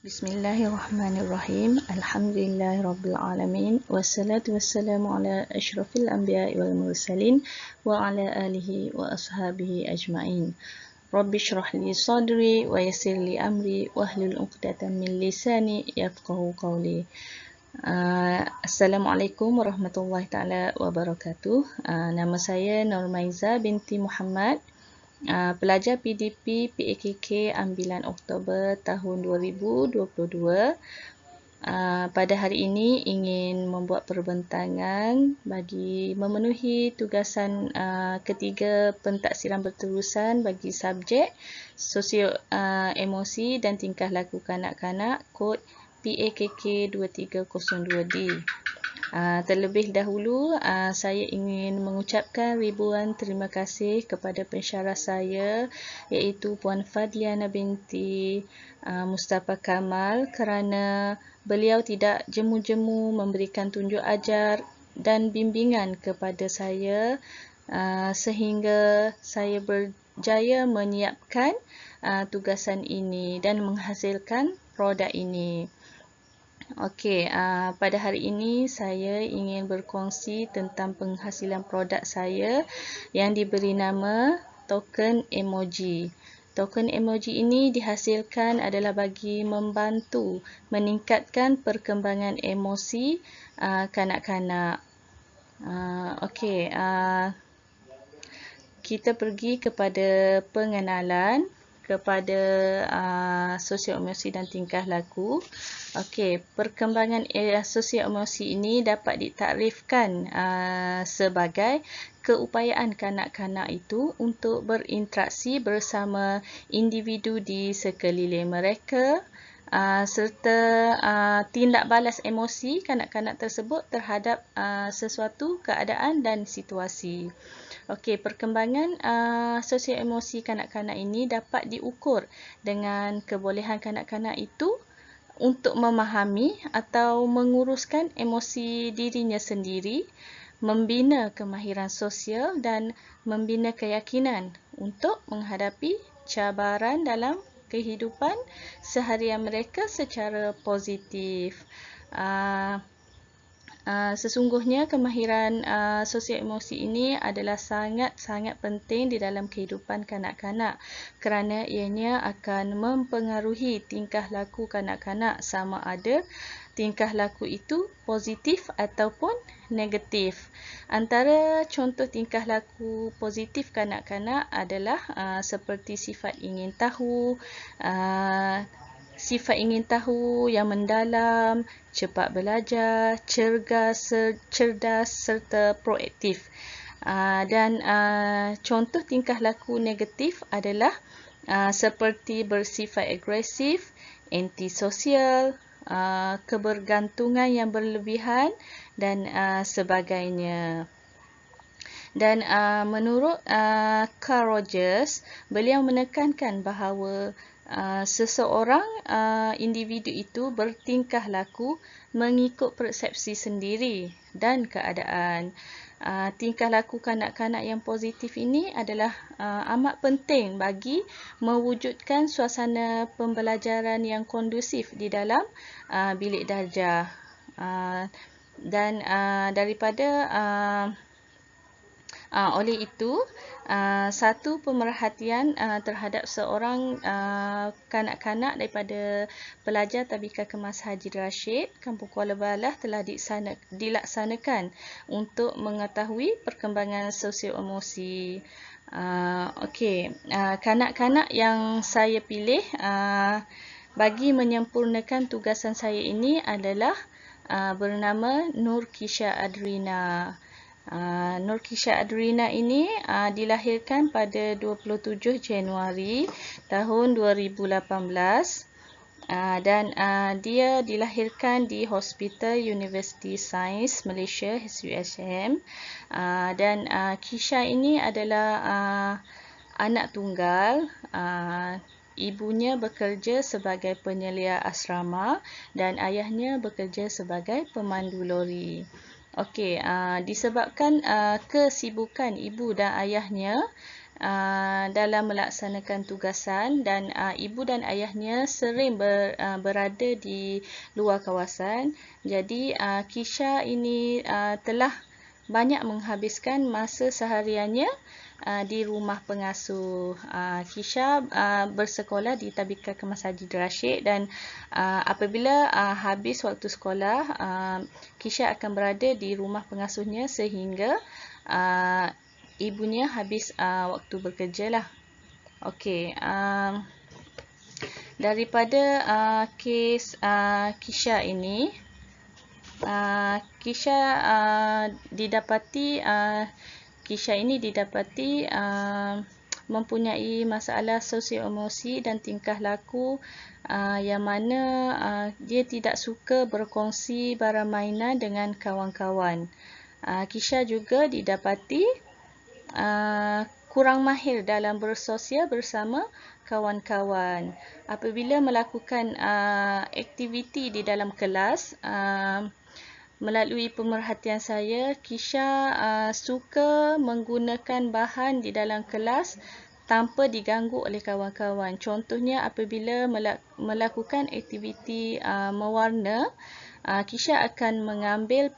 Bismillahirrahmanirrahim. Alhamdulillahirrabbilalamin. Wassalatu wassalamu ala ashrafil anbiya'i wal mursalin wa ala alihi wa ashabihi ajma'in. Rabbi shrah li sadri wa yassir li amri wahlul 'uqdatam min lisani yafqahu qawli. Assalamualaikum warahmatullahi taala wabarakatuh. Nama saya Nurmaiza binti Muhammad. Pelajar PDP PAKK ambilan Oktober tahun 2022. Pada hari ini ingin membuat perbentangan bagi memenuhi tugasan ketiga pentaksiran berterusan bagi subjek sosio emosi dan tingkah laku kanak-kanak kod PAKK 2302D. Terlebih dahulu, saya ingin mengucapkan ribuan terima kasih kepada pensyarah saya iaitu Puan Fadliana binti Mustafa Kamal kerana beliau tidak jemu-jemu memberikan tunjuk ajar dan bimbingan kepada saya sehingga saya berjaya menyiapkan tugasan ini dan menghasilkan produk ini. Okey, pada hari ini saya ingin berkongsi tentang penghasilan produk saya yang diberi nama token emoji. Token emoji ini dihasilkan adalah bagi membantu meningkatkan perkembangan emosi kanak-kanak. Okey, kita pergi kepada pengenalan kepada sosio emosi dan tingkah laku. Okey, perkembangan sosio emosi ini dapat ditakrifkan sebagai keupayaan kanak-kanak itu untuk berinteraksi bersama individu di sekeliling mereka serta tindak balas emosi kanak-kanak tersebut terhadap sesuatu keadaan dan situasi. Okey, perkembangan sosio emosi kanak-kanak ini dapat diukur dengan kebolehan kanak-kanak itu untuk memahami atau menguruskan emosi dirinya sendiri, membina kemahiran sosial dan membina keyakinan untuk menghadapi cabaran dalam kehidupan seharian mereka secara positif. Sesungguhnya kemahiran sosio emosi ini adalah sangat-sangat penting di dalam kehidupan kanak-kanak kerana ianya akan mempengaruhi tingkah laku kanak-kanak sama ada tingkah laku itu positif ataupun negatif. Antara contoh tingkah laku positif kanak-kanak adalah seperti sifat ingin tahu, yang mendalam, cepat belajar, cerdas serta proaktif. Dan contoh tingkah laku negatif adalah seperti bersifat agresif, antisosial, kebergantungan yang berlebihan dan sebagainya. Dan menurut Carl Rogers, beliau menekankan bahawa seseorang individu itu bertingkah laku mengikut persepsi sendiri dan keadaan. Tingkah laku kanak-kanak yang positif ini adalah amat penting bagi mewujudkan suasana pembelajaran yang kondusif di dalam bilik darjah. Dan oleh itu, satu pemerhatian terhadap seorang kanak-kanak daripada pelajar Tabika Kemas Haji Rashid, Kampung Kuala Balah telah dilaksanakan untuk mengetahui perkembangan sosio emosi. Okey, kanak-kanak yang saya pilih bagi menyempurnakan tugasan saya ini adalah bernama Nurkisha Adrina. Nurkisha Adrina ini dilahirkan pada 27 Januari tahun 2018 dan dia dilahirkan di Hospital University Science Malaysia HUSM. Dan Kisha ini adalah anak tunggal. Ibunya bekerja sebagai penyelia asrama dan ayahnya bekerja sebagai pemandu lori. Okey, disebabkan kesibukan ibu dan ayahnya, dalam melaksanakan tugasan, dan ibu dan ayahnya sering berada di luar kawasan. Jadi Kisha ini telah banyak menghabiskan masa sehariannya di rumah pengasuh. Kisha bersekolah di Tabika Kemas Haji Rashid, dan apabila habis waktu sekolah, Kisha akan berada di rumah pengasuhnya sehingga ibunya habis waktu bekerja lah. Okey, daripada kes Kisha ini, Kisha didapati mempunyai masalah sosio-emosi dan tingkah laku yang mana dia tidak suka berkongsi barang mainan dengan kawan-kawan. Kisha juga didapati kurang mahir dalam bersosial bersama kawan-kawan. Apabila melakukan aktiviti di dalam kelas, melalui pemerhatian saya, Kisha suka menggunakan bahan di dalam kelas tanpa diganggu oleh kawan-kawan. Contohnya, apabila melakukan aktiviti mewarna, Kisha akan mengambil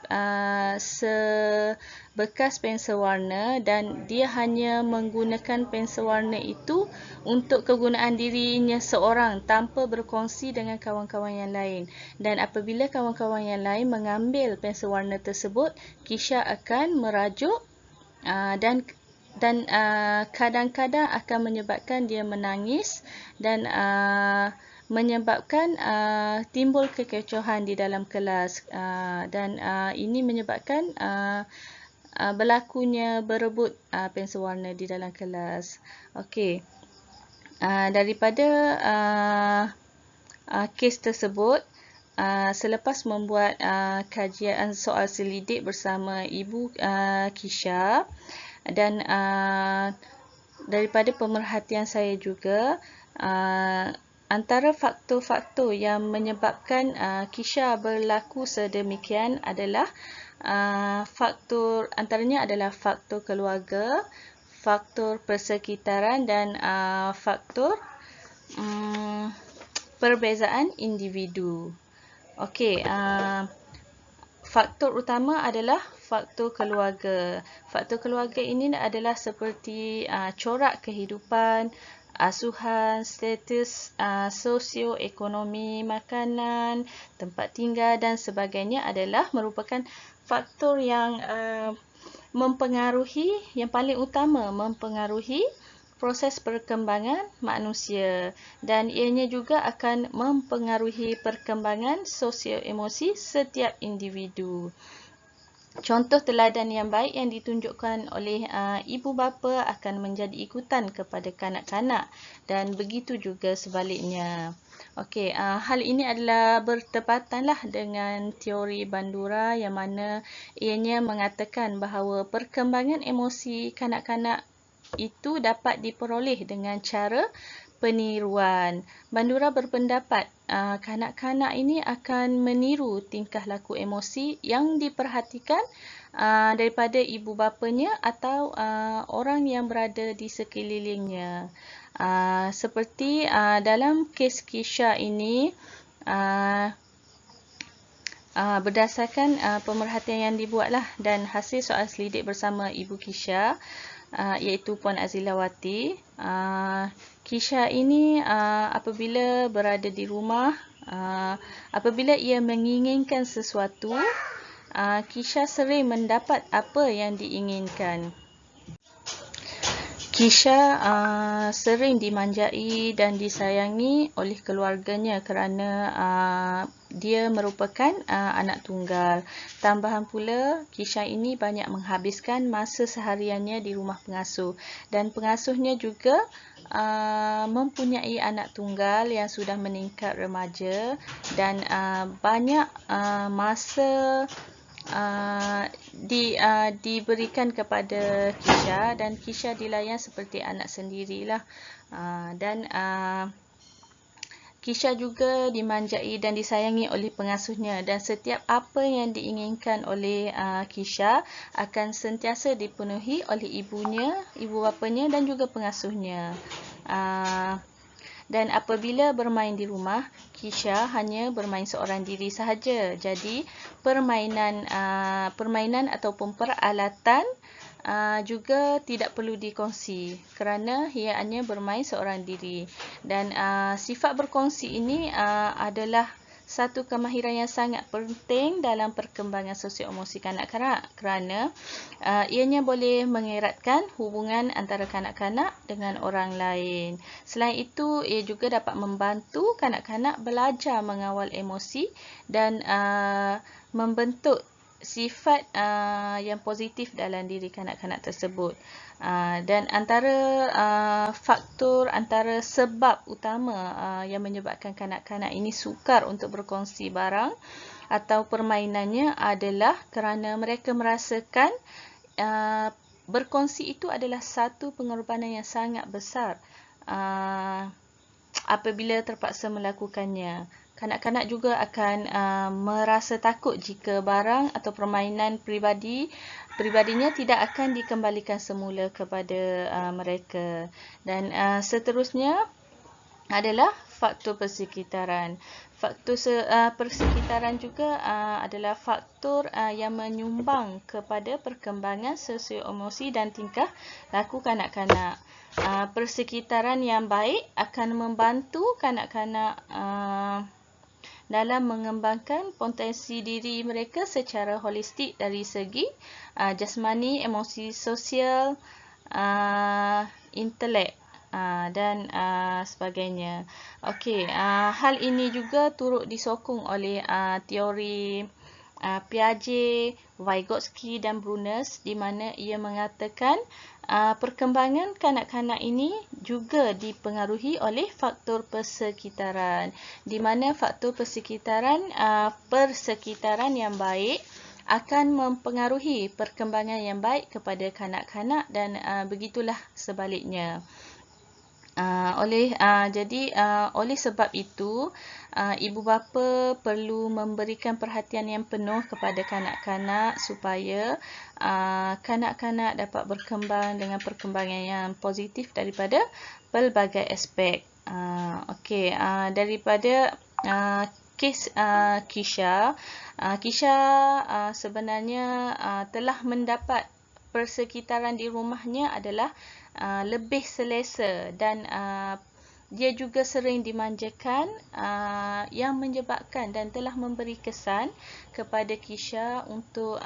sebekas pensel warna, dan dia hanya menggunakan pensel warna itu untuk kegunaan dirinya seorang tanpa berkongsi dengan kawan-kawan yang lain. Dan apabila kawan-kawan yang lain mengambil pensel warna tersebut, Kisha akan merajuk dan kadang-kadang akan menyebabkan dia menangis dan menyebabkan timbul kekecohan di dalam kelas, dan ini menyebabkan berlakunya berebut pensel warna di dalam kelas. Okey, daripada kes tersebut, selepas membuat kajian soal selidik bersama ibu Kisha, dan daripada pemerhatian saya juga, antara faktor-faktor yang menyebabkan Kisha berlaku sedemikian adalah antaranya adalah faktor keluarga, faktor persekitaran, dan faktor perbezaan individu. Okey, faktor utama adalah faktor keluarga. Faktor keluarga ini adalah seperti corak kehidupan, asuhan, status sosioekonomi, makanan, tempat tinggal dan sebagainya adalah merupakan faktor yang yang paling utama mempengaruhi proses perkembangan manusia, dan ianya juga akan mempengaruhi perkembangan sosio-emosi setiap individu. Contoh teladan yang baik yang ditunjukkan oleh ibu bapa akan menjadi ikutan kepada kanak-kanak, dan begitu juga sebaliknya. Okey, hal ini adalah bertepatanlah dengan teori Bandura yang mana ianya mengatakan bahawa perkembangan emosi kanak-kanak itu dapat diperoleh dengan cara peniruan. Bandura berpendapat kanak-kanak ini akan meniru tingkah laku emosi yang diperhatikan daripada ibu bapanya atau orang yang berada di sekelilingnya. Seperti dalam kes Kisha ini, berdasarkan pemerhatian yang dibuatlah dan hasil soal selidik bersama ibu Kisha, iaitu Puan Azilawati, Kisha ini apabila berada di rumah, apabila ia menginginkan sesuatu, Kisha sering mendapat apa yang diinginkan. Kisha sering dimanjai dan disayangi oleh keluarganya kerana dia merupakan anak tunggal. Tambahan pula, Kisha ini banyak menghabiskan masa sehariannya di rumah pengasuh, dan pengasuhnya juga mempunyai anak tunggal yang sudah meningkat remaja, dan banyak masa diberikan kepada Kisha, dan Kisha dilayan seperti anak sendirilah. Dan Kisha juga dimanjai dan disayangi oleh pengasuhnya, dan setiap apa yang diinginkan oleh Kisha akan sentiasa dipenuhi oleh ibunya, ibu bapanya dan juga pengasuhnya. Dan apabila bermain di rumah, Kisha hanya bermain seorang diri sahaja. Jadi permainan ataupun peralatan juga tidak perlu dikongsi kerana ia hanya bermain seorang diri. Dan sifat berkongsi ini adalah satu kemahiran yang sangat penting dalam perkembangan sosio-emosi kanak-kanak kerana ianya boleh mengeratkan hubungan antara kanak-kanak dengan orang lain. Selain itu, ia juga dapat membantu kanak-kanak belajar mengawal emosi dan membentuk sifat yang positif dalam diri kanak-kanak tersebut. Dan antara sebab utama yang menyebabkan kanak-kanak ini sukar untuk berkongsi barang atau permainannya adalah kerana mereka merasakan berkongsi itu adalah satu pengorbanan yang sangat besar apabila terpaksa melakukannya. Kanak-kanak juga akan merasa takut jika barang atau permainan pribadinya tidak akan dikembalikan semula kepada mereka. Dan seterusnya adalah faktor persekitaran. Faktor persekitaran juga adalah faktor yang menyumbang kepada perkembangan sosio-emosi dan tingkah laku kanak-kanak. Persekitaran yang baik akan membantu kanak-kanak dalam mengembangkan potensi diri mereka secara holistik dari segi jasmani, emosi, sosial, intelek dan sebagainya. Okey, hal ini juga turut disokong oleh teori Piaget, Vygotsky dan Brunner, di mana ia mengatakan perkembangan kanak-kanak ini juga dipengaruhi oleh faktor persekitaran, di mana faktor persekitaran yang baik akan mempengaruhi perkembangan yang baik kepada kanak-kanak dan begitulah sebaliknya. Oleh sebab itu, ibu bapa perlu memberikan perhatian yang penuh kepada kanak-kanak supaya kanak-kanak dapat berkembang dengan perkembangan yang positif daripada pelbagai aspek. Okey, daripada kes Kisha sebenarnya telah mendapat persekitaran di rumahnya adalah lebih selesa dan dia juga sering dimanjakan yang menyebabkan dan telah memberi kesan kepada Kisha untuk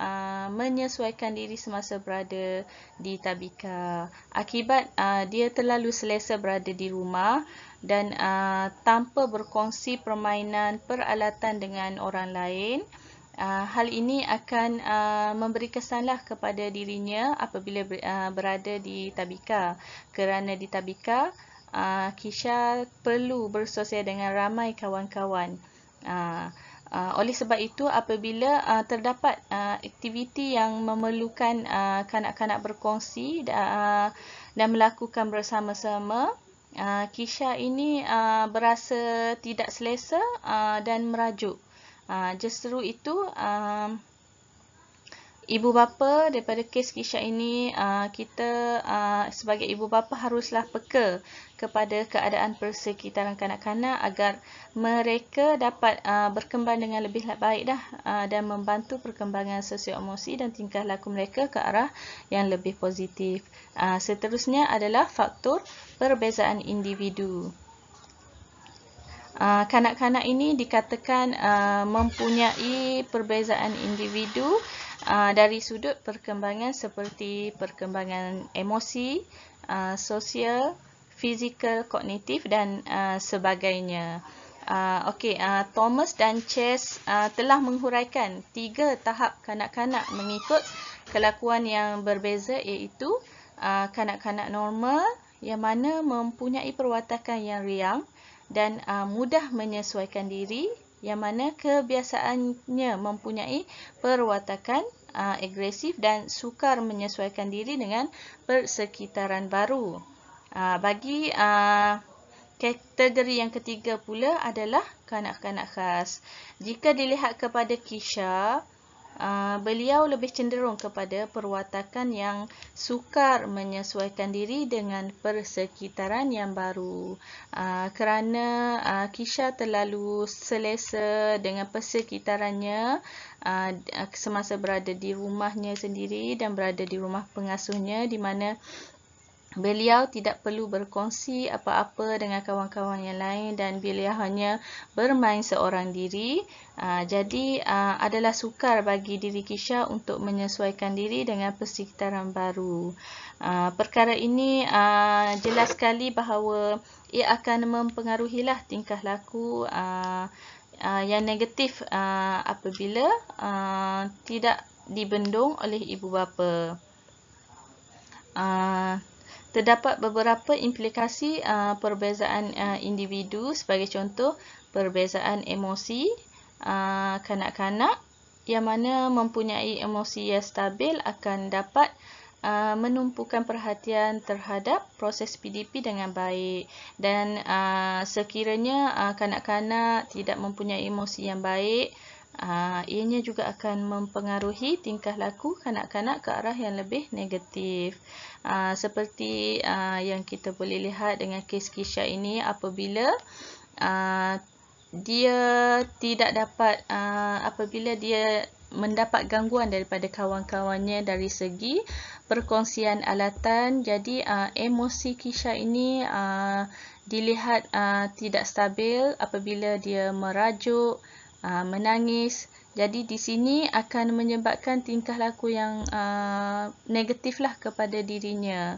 menyesuaikan diri semasa berada di tabika. Akibat dia terlalu selesa berada di rumah dan tanpa berkongsi permainan peralatan dengan orang lain, hal ini akan memberi kesanlah kepada dirinya apabila berada di tabika. Kerana di tabika, Kisha perlu bersosial dengan ramai kawan-kawan. Oleh sebab itu, apabila terdapat aktiviti yang memerlukan kanak-kanak berkongsi dan melakukan bersama-sama, Kisha ini berasa tidak selesa dan merajuk. Justru itu, ibu bapa daripada kes Kisha ini, kita sebagai ibu bapa haruslah peka kepada keadaan persekitaran kanak-kanak agar mereka dapat berkembang dengan lebih baik dan membantu perkembangan sosio-emosi dan tingkah laku mereka ke arah yang lebih positif. Seterusnya adalah faktor perbezaan individu. Kanak-kanak ini dikatakan mempunyai perbezaan individu dari sudut perkembangan seperti perkembangan emosi, sosial, fizikal, kognitif dan sebagainya. Thomas dan Chase telah menghuraikan 3 tahap kanak-kanak mengikut kelakuan yang berbeza, iaitu kanak-kanak normal yang mana mempunyai perwatakan yang riang dan mudah menyesuaikan diri, yang mana kebiasaannya mempunyai perwatakan agresif dan sukar menyesuaikan diri dengan persekitaran baru. Bagi Kategori yang ketiga pula adalah kanak-kanak khas. Jika dilihat kepada Kisha, beliau lebih cenderung kepada perwatakan yang sukar menyesuaikan diri dengan persekitaran yang baru. Kerana Kisha terlalu selesa dengan persekitarannya semasa berada di rumahnya sendiri dan berada di rumah pengasuhnya, di mana beliau tidak perlu berkongsi apa-apa dengan kawan-kawan yang lain dan beliau hanya bermain seorang diri. Jadi adalah sukar bagi diri Kisha untuk menyesuaikan diri dengan persekitaran baru. Perkara ini jelas sekali bahawa ia akan mempengaruhilah tingkah laku yang negatif apabila tidak dibendung oleh ibu bapa. Terdapat beberapa implikasi perbezaan individu, sebagai contoh perbezaan emosi. Kanak-kanak yang mana mempunyai emosi yang stabil akan dapat menumpukan perhatian terhadap proses PDP dengan baik, dan sekiranya kanak-kanak tidak mempunyai emosi yang baik, ianya juga akan mempengaruhi tingkah laku kanak-kanak ke arah yang lebih negatif. Seperti yang kita boleh lihat dengan kes Kisha ini, apabila dia tidak dapat, apabila dia mendapat gangguan daripada kawan-kawannya dari segi perkongsian alatan, jadi emosi Kisha ini dilihat tidak stabil apabila dia merajuk, menangis. Jadi di sini akan menyebabkan tingkah laku yang negatiflah kepada dirinya.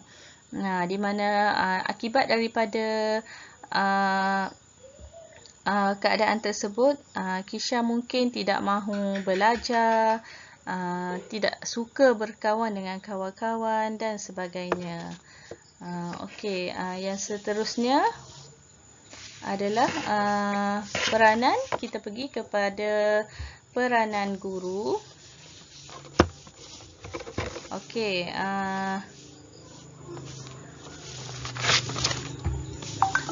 Di mana akibat daripada keadaan tersebut, Kisha mungkin tidak mahu belajar, tidak suka berkawan dengan kawan-kawan dan sebagainya. Okey, yang seterusnya adalah peranan. Kita pergi kepada peranan guru. Okey,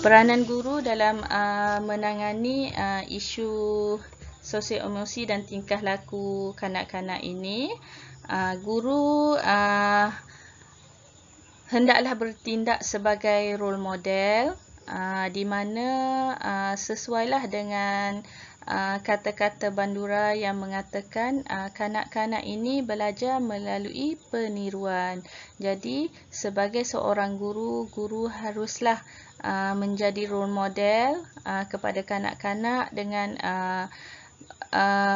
peranan guru dalam menangani isu sosial emosi dan tingkah laku kanak-kanak ini. Guru hendaklah bertindak sebagai role model, di mana sesuailah dengan kata-kata Bandura yang mengatakan kanak-kanak ini belajar melalui peniruan. Jadi sebagai seorang guru, guru haruslah menjadi role model kepada kanak-kanak dengan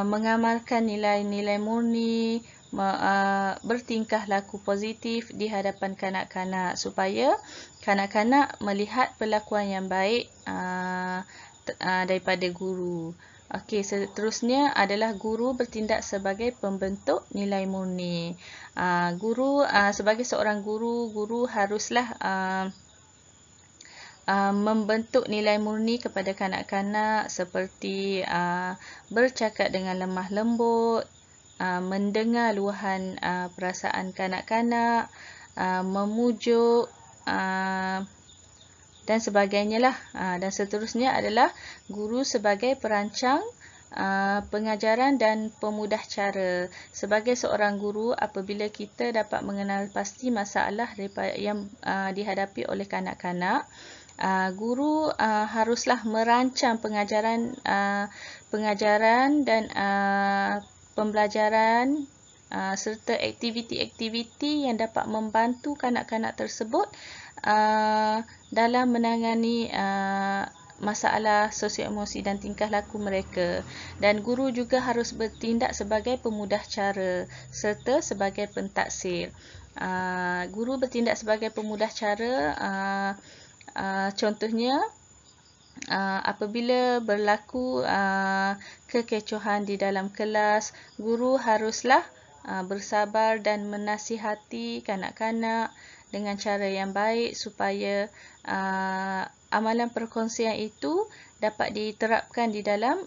mengamalkan nilai-nilai murni, bertingkah laku positif di hadapan kanak-kanak, supaya kanak-kanak melihat perlakuan yang baik daripada guru. Okey, seterusnya adalah guru bertindak sebagai pembentuk nilai murni. Guru sebagai seorang guru, guru haruslah membentuk nilai murni kepada kanak-kanak, seperti bercakap dengan lemah lembut, mendengar luahan perasaan kanak-kanak, memujuk dan sebagainya lah. Dan seterusnya adalah guru sebagai perancang pengajaran dan pemudah cara. Sebagai seorang guru, apabila kita dapat mengenal pasti masalah yang dihadapi oleh kanak-kanak, guru haruslah merancang pengajaran dan pembelajaran serta aktiviti-aktiviti yang dapat membantu kanak-kanak tersebut dalam menangani masalah sosial emosi dan tingkah laku mereka. Dan guru juga harus bertindak sebagai pemudah cara serta sebagai pentaksir. Guru bertindak sebagai pemudah cara, contohnya apabila berlaku kekecohan di dalam kelas, guru haruslah bersabar dan menasihati kanak-kanak dengan cara yang baik, supaya amalan perkongsian itu dapat diterapkan di dalam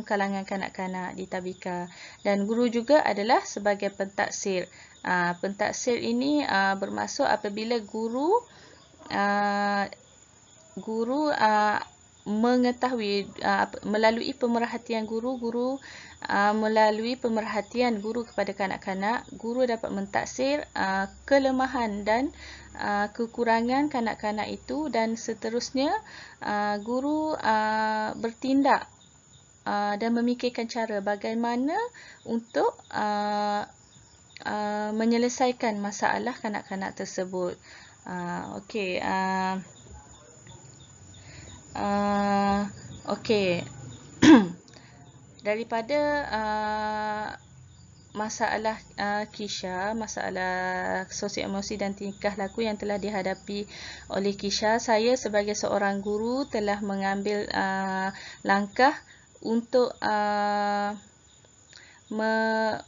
kalangan kanak-kanak di tadbika. Dan guru juga adalah sebagai pentaksir. Pentaksir ini bermaksud apabila guru guru mengetahui melalui pemerhatian guru melalui pemerhatian guru kepada kanak-kanak, guru dapat mentaksir kelemahan dan kekurangan kanak-kanak itu, dan seterusnya guru bertindak dan memikirkan cara bagaimana untuk menyelesaikan masalah kanak-kanak tersebut. Okey. Okey. Daripada masalah Kisha, masalah sosial emosi dan tingkah laku yang telah dihadapi oleh Kisha, saya sebagai seorang guru telah mengambil langkah untuk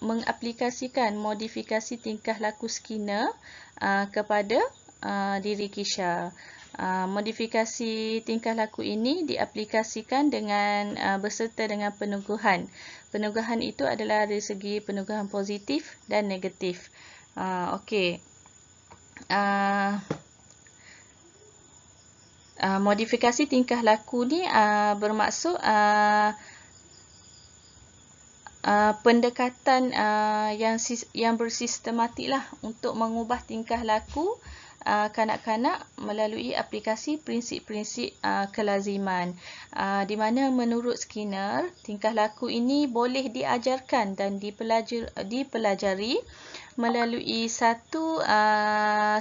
mengaplikasikan modifikasi tingkah laku Skinner kepada diri Kisha. Modifikasi tingkah laku ini diaplikasikan dengan berserta dengan peneguhan. Peneguhan itu adalah dari segi peneguhan positif dan negatif. Okey. Modifikasi tingkah laku ni bermaksud pendekatan yang bersistematik lah untuk mengubah tingkah laku kanak-kanak melalui aplikasi prinsip-prinsip kelaziman, di mana menurut Skinner, tingkah laku ini boleh diajarkan dan dipelajari melalui satu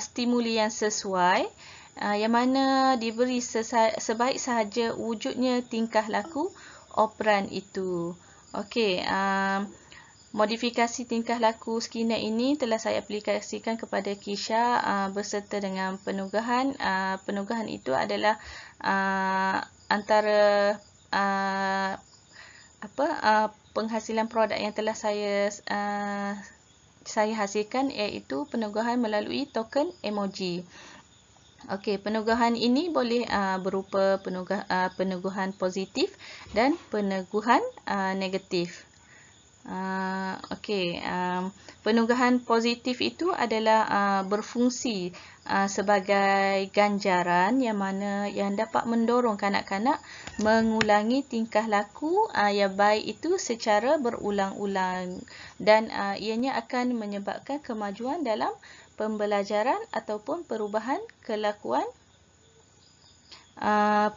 stimuli yang sesuai, yang mana diberi sebaik sahaja wujudnya tingkah laku operan itu. Okey, modifikasi tingkah laku Skinner ini telah saya aplikasikan kepada Kisha berserta dengan peneguhan. Peneguhan itu adalah antara penghasilan produk yang telah saya hasilkan, iaitu peneguhan melalui token emoji. Okey, peneguhan ini boleh berupa peneguhan positif dan peneguhan negatif. Okey, peneguhan positif itu adalah berfungsi sebagai ganjaran yang dapat mendorong kanak-kanak mengulangi tingkah laku yang baik itu secara berulang-ulang, dan ianya akan menyebabkan kemajuan dalam pembelajaran ataupun perubahan kelakuan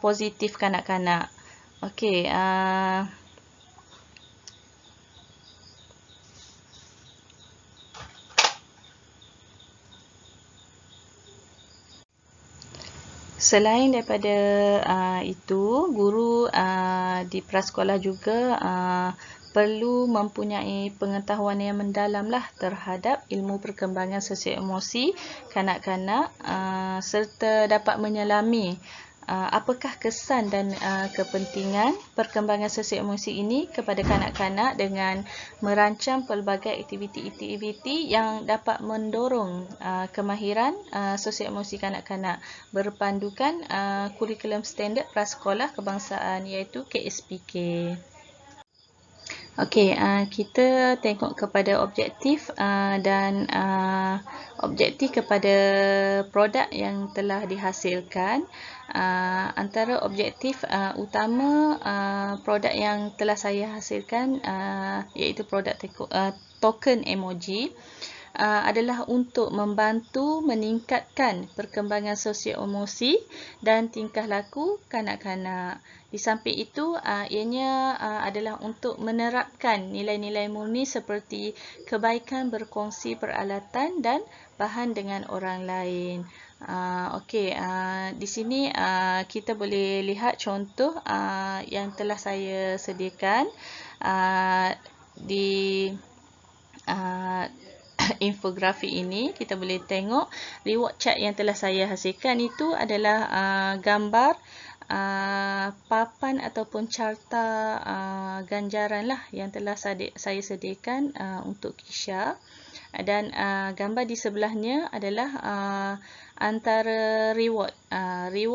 positif kanak-kanak. Okey, selain daripada itu, guru di prasekolah juga perlu mempunyai pengetahuan yang mendalam lah terhadap ilmu perkembangan sosial emosi kanak-kanak, serta dapat menyelami apakah kesan dan kepentingan perkembangan sosial emosi ini kepada kanak-kanak dengan merancang pelbagai aktiviti-aktiviti yang dapat mendorong kemahiran sosial emosi kanak-kanak berpandukan kurikulum standard prasekolah kebangsaan, iaitu KSPK. Okey, kita tengok kepada objektif dan objektif kepada produk yang telah dihasilkan. Antara objektif utama produk yang telah saya hasilkan, iaitu produk token emoji, adalah untuk membantu meningkatkan perkembangan sosial emosi dan tingkah laku kanak-kanak. Di samping itu, ianya adalah untuk menerapkan nilai-nilai murni seperti kebaikan berkongsi peralatan dan bahan dengan orang lain. Okey, di sini kita boleh lihat contoh yang telah saya sediakan di infografik ini. Kita boleh tengok reward chart yang telah saya hasilkan itu adalah gambar papan ataupun carta ganjaran lah yang telah saya sediakan untuk Kisha, dan gambar di sebelahnya adalah antara reward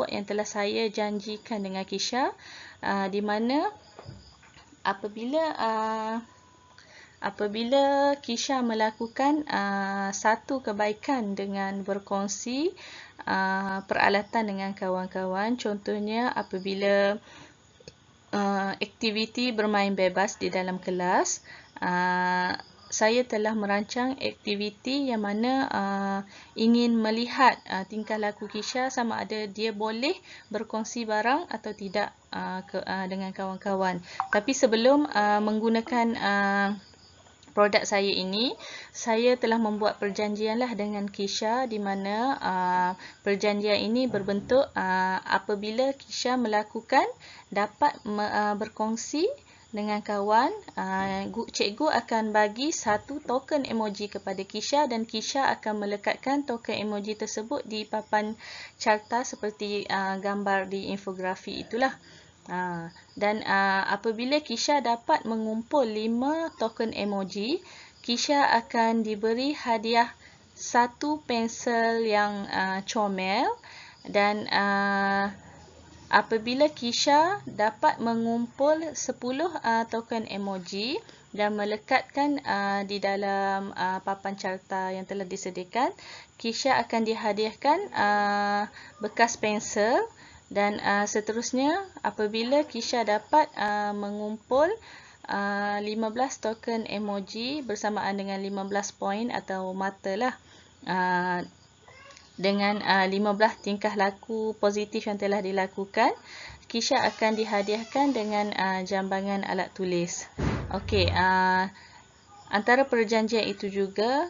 yang telah saya janjikan dengan Kisha, di mana apabila apabila Kisha melakukan satu kebaikan dengan berkongsi peralatan dengan kawan-kawan, contohnya apabila aktiviti bermain bebas di dalam kelas, saya telah merancang aktiviti yang mana ingin melihat tingkah laku Kisha sama ada dia boleh berkongsi barang atau tidak dengan kawan-kawan. Tapi sebelum menggunakan produk saya ini, saya telah membuat perjanjianlah dengan Kisha, di mana perjanjian ini berbentuk apabila Kisha melakukan dapat berkongsi dengan kawan, cikgu akan bagi satu token emoji kepada Kisha dan Kisha akan melekatkan token emoji tersebut di papan carta seperti gambar di infografi itulah. Dan apabila Kisha dapat mengumpul 5 token emoji, Kisha akan diberi hadiah satu pensel yang comel, dan apabila Kisha dapat mengumpul 10 token emoji dan melekatkan di dalam papan carta yang telah disediakan, Kisha akan dihadiahkan bekas pensel. Dan seterusnya, apabila Kisha dapat mengumpul 15 token emoji bersamaan dengan 15 poin atau mata lah, dengan 15 tingkah laku positif yang telah dilakukan, Kisha akan dihadiahkan dengan jambangan alat tulis. Okey, antara perjanjian itu juga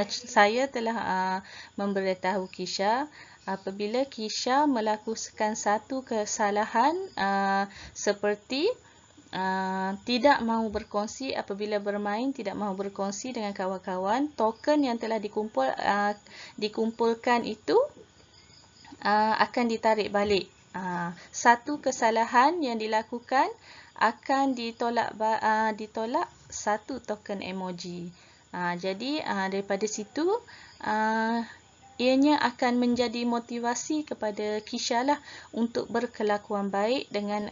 saya telah memberitahu Kisha apabila Kisha melakukan satu kesalahan seperti tidak mahu berkongsi apabila bermain, tidak mahu berkongsi dengan kawan-kawan, token yang telah dikumpulkan itu akan ditarik balik. Satu kesalahan yang dilakukan akan ditolak satu token emoji. Jadi daripada situ ianya akan menjadi motivasi kepada Kisha lah untuk berkelakuan baik dengan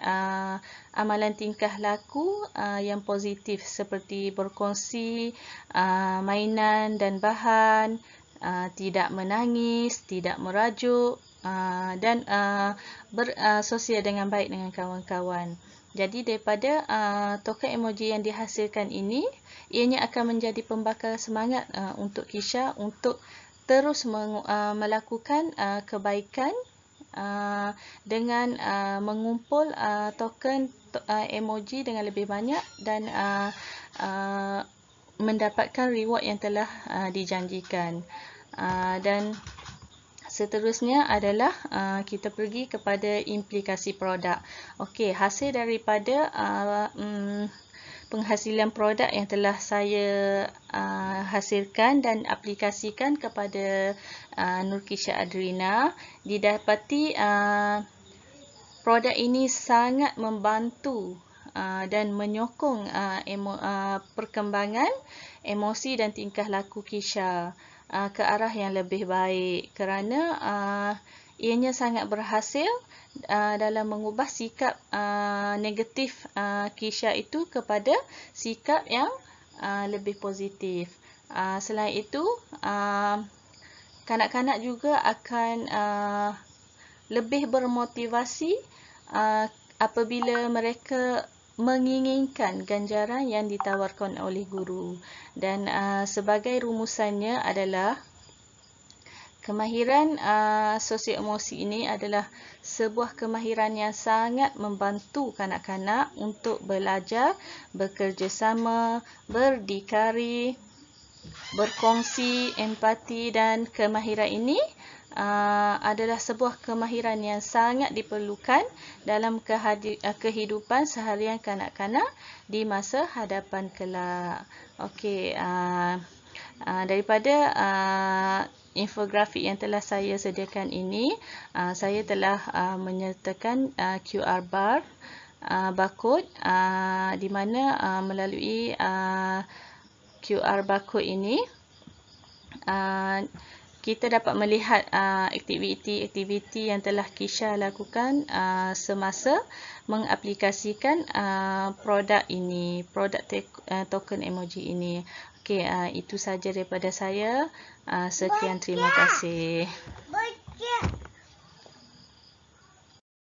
amalan tingkah laku yang positif seperti berkongsi mainan dan bahan, tidak menangis, tidak merajuk, dan bersosial dengan baik dengan kawan-kawan. Jadi daripada token emoji yang dihasilkan ini, ianya akan menjadi pembakar semangat untuk Kisha untuk terus melakukan kebaikan dengan mengumpul token emoji dengan lebih banyak dan mendapatkan reward yang telah dijanjikan. Dan seterusnya adalah kita pergi kepada implikasi produk. Okey, hasil daripada penghasilan produk yang telah saya hasilkan dan aplikasikan kepada Nurkisha Adrina, didapati produk ini sangat membantu dan menyokong perkembangan emosi dan tingkah laku Kisha ke arah yang lebih baik, kerana ianya sangat berhasil dalam mengubah sikap negatif Kisha itu kepada sikap yang lebih positif. Selain itu, kanak-kanak juga akan lebih bermotivasi apabila mereka menginginkan ganjaran yang ditawarkan oleh guru. Dan sebagai rumusannya adalah kemahiran sosial emosi ini adalah sebuah kemahiran yang sangat membantu kanak-kanak untuk belajar, bekerjasama, berdikari, berkongsi, empati, dan kemahiran ini adalah sebuah kemahiran yang sangat diperlukan dalam kehidupan seharian kanak-kanak di masa hadapan kelak. Okey, daripada infografik yang telah saya sediakan ini, saya telah menyertakan QR barcode, di mana melalui QR barcode ini kita dapat melihat aktiviti-aktiviti yang telah Kisha lakukan semasa mengaplikasikan produk ini, produk token emoji ini. Okey, itu saja daripada saya. Sekian, terima kasih.